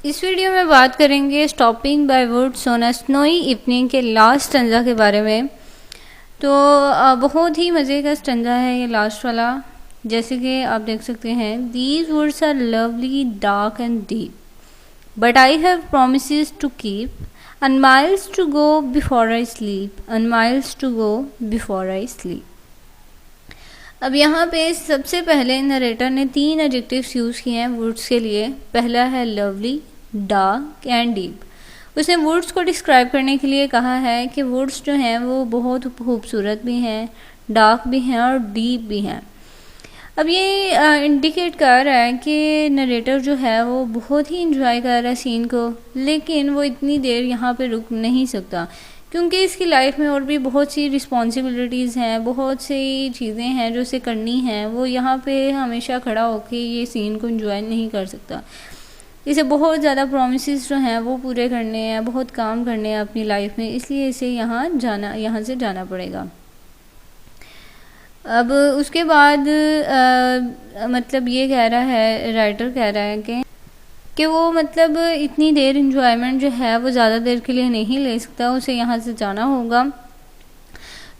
इस वीडियो में बात करेंगे stopping by woods on a snowy evening के लास्ट स्टैंजा के बारे में। तो बहुत ही मज़े का स्टैंजा है ये लास्ट वाला। जैसे कि आप देख सकते हैं, these woods are lovely dark and deep but I have promises to keep and miles to go before I sleep and miles to go before I sleep. अब यहाँ पे सबसे पहले नरेटर ने 3 एडजेक्टिव्स यूज़ किए हैं वुड्स के लिए। पहला है लवली, डार्क एंड डीप। उसने वुड्स को डिस्क्राइब करने के लिए कहा है कि वुड्स जो हैं वो बहुत खूबसूरत भी हैं, डार्क भी हैं और डीप भी हैं। अब ये इंडिकेट कर रहा है कि नरेटर जो है वो बहुत ही इंजॉय कर रहा है सीन को, लेकिन वो इतनी देर यहाँ पे रुक नहीं सकता क्योंकि इसकी लाइफ में और भी बहुत सी रिस्पॉन्सिबिलिटीज़ हैं, बहुत सी चीज़ें हैं जो उसे करनी हैं। वो यहाँ पे हमेशा खड़ा होकर ये सीन को इंजॉय नहीं कर सकता। इसे बहुत ज़्यादा प्रॉमिसेस जो हैं वो पूरे करने हैं, बहुत काम करने हैं अपनी लाइफ में, इसलिए इसे यहाँ से जाना पड़ेगा। अब उसके बाद मतलब ये कह रहा है, राइटर कह रहा है कि वो मतलब इतनी देर इंजॉयमेंट जो है वो ज़्यादा देर के लिए नहीं ले सकता, उसे यहाँ से जाना होगा।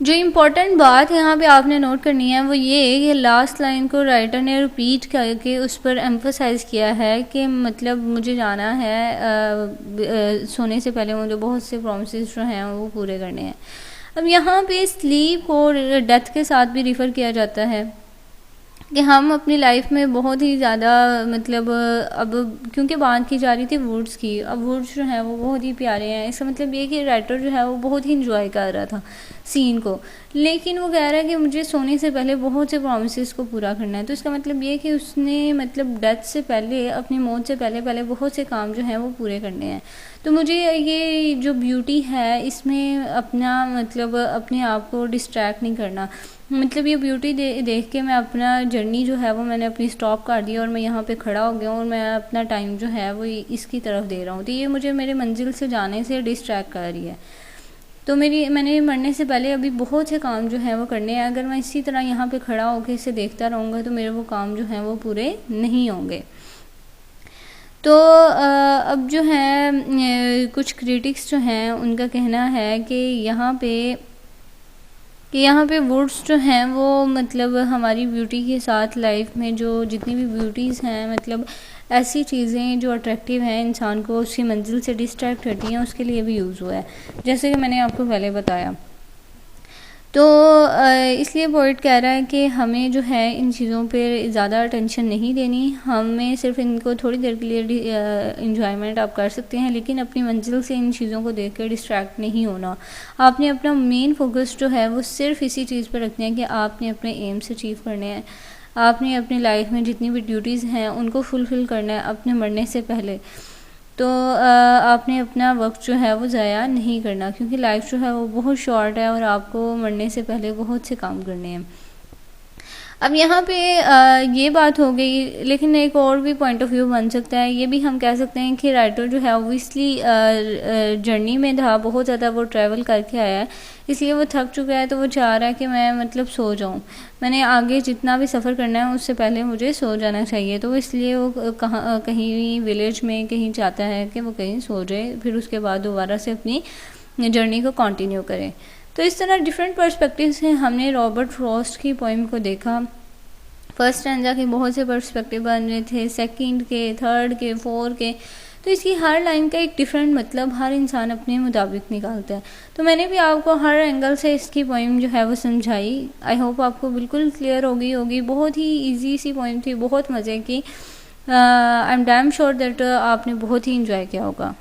जो इम्पोर्टेंट बात यहाँ पे आपने नोट करनी है वो ये कि लास्ट लाइन को राइटर ने रिपीट करके उस पर एम्फोसाइज़ किया है कि मतलब मुझे जाना है, सोने से पहले मुझे बहुत से प्रॉमिसेस जो हैं वो पूरे करने हैं। अब यहाँ पे स्लीप और डेथ के साथ भी रिफ़र किया जाता है कि हम अपनी लाइफ में बहुत ही ज़्यादा मतलब अब क्योंकि बात की जा रही थी वुड्स की, अब वुड्स जो हैं वो बहुत ही प्यारे हैं। इसका मतलब ये कि राइटर जो है वो बहुत ही इंजॉय कर रहा था सीन को, लेकिन वो कह रहा है कि मुझे सोने से पहले बहुत से प्रॉमिसेस को पूरा करना है। तो इसका मतलब ये कि उसने मतलब डेथ से पहले, अपनी मौत से पहले पहले बहुत से काम जो हैं वो पूरे करने हैं। तो मुझे ये जो ब्यूटी है इसमें अपना मतलब अपने आप को डिस्ट्रैक्ट नहीं करना। मतलब ये ब्यूटी देख के मैं अपना जर्नी जो है वो मैंने अपनी स्टॉप कर दी और मैं यहाँ पे खड़ा हो गया हूँ और मैं अपना टाइम जो है वो इसकी तरफ दे रहा हूँ। तो ये मुझे मेरे मंजिल से जाने से डिस्ट्रैक्ट कर रही है। तो मैंने मरने से पहले अभी बहुत से काम जो हैं वो करने हैं। अगर मैं इसी तरह यहाँ पे खड़ा होकर इसे देखता रहूँगा तो मेरे वो काम जो हैं वो पूरे नहीं होंगे। तो अब जो है कुछ क्रिटिक्स जो हैं उनका कहना है कि यहाँ पे वुड्स जो हैं वो मतलब हमारी ब्यूटी के साथ लाइफ में जो जितनी भी ब्यूटीज़ हैं, मतलब ऐसी चीज़ें जो अट्रैक्टिव हैं इंसान को उसकी मंजिल से डिस्ट्रैक्ट करती हैं, उसके लिए भी यूज़ हुआ है, जैसे कि मैंने आपको पहले बताया। तो इसलिए पोइट कह रहा है कि हमें जो है इन चीज़ों पे ज़्यादा अटेंशन नहीं देनी, हमें सिर्फ इनको थोड़ी देर के लिए इंजॉयमेंट आप कर सकते हैं, लेकिन अपनी मंजिल से इन चीज़ों को देख कर डिस्ट्रैक्ट नहीं होना। आपने अपना मेन फोकस जो है वो सिर्फ इसी चीज़ पर रखना है कि आपने अपने एम्स अचीव करने हैं, आपने अपनी लाइफ में जितनी भी ड्यूटीज़ हैं उनको फुलफ़िल करना है अपने मरने से पहले। तो आपने अपना वक्त जो है वो ज़ाया नहीं करना, क्योंकि लाइफ जो है वो बहुत शॉर्ट है और आपको मरने से पहले बहुत से काम करने हैं। अब यहाँ पे ये बात हो गई, लेकिन एक और भी पॉइंट ऑफ व्यू बन सकता है। ये भी हम कह सकते हैं कि राइटर जो है ऑब्वियसली जर्नी में था, बहुत ज़्यादा वो ट्रैवल करके आया है, इसलिए वो थक चुका है। तो वो चाह रहा है कि मैं मतलब सो जाऊँ, मैंने आगे जितना भी सफ़र करना है उससे पहले मुझे सो जाना चाहिए। तो इसलिए वो कहीं विलेज में कहीं चाहता है कि वो कहीं सो जाए, फिर उसके बाद दोबारा से अपनी जर्नी को कंटिन्यू करें। तो इस तरह डिफरेंट पर्सपेक्टिव से हमने रॉबर्ट फ्रॉस्ट की पोइम को देखा। फर्स्ट स्टैंजा के बहुत से पर्सपेक्टिव बन रहे थे, सेकंड के, थर्ड के, फोर्थ के। तो इसकी हर लाइन का एक डिफरेंट मतलब हर इंसान अपने मुताबिक निकालता है। तो मैंने भी आपको हर एंगल से इसकी पोइम जो है वो समझाई। आई होप आपको बिल्कुल क्लियर होगी। बहुत ही ईजी सी पोइम थी, बहुत मज़े की। I am damn sure that आपने बहुत ही इंजॉय किया होगा।